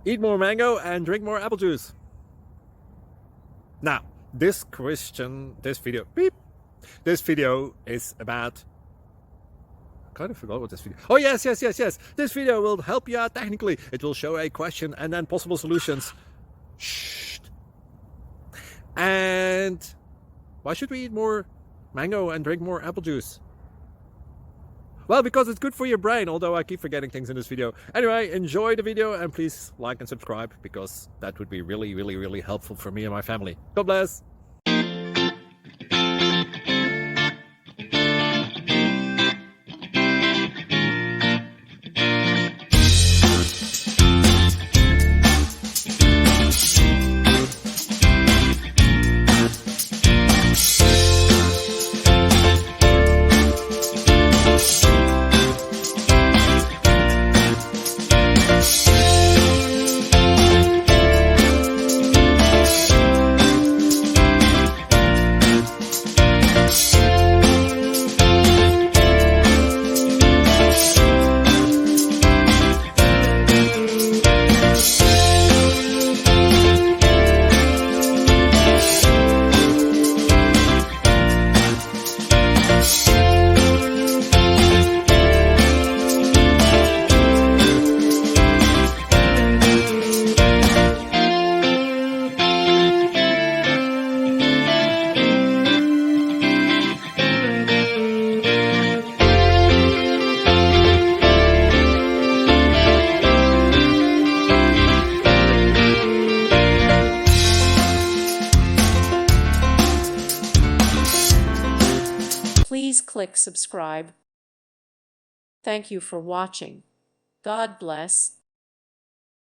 Eat more mango and drink more apple juice. Now, this video is about... I kind of forgot what this video... Oh, yes. This video will help you out technically. It will show a question and then possible solutions. Shh. And why should we eat more mango and drink more apple juice? Well, because it's good for your brain, although I keep forgetting things in this video. Anyway, enjoy the video and please like and subscribe, because that would be really helpful for me and my family. God bless! Please click subscribe. Thank you for watching. God bless.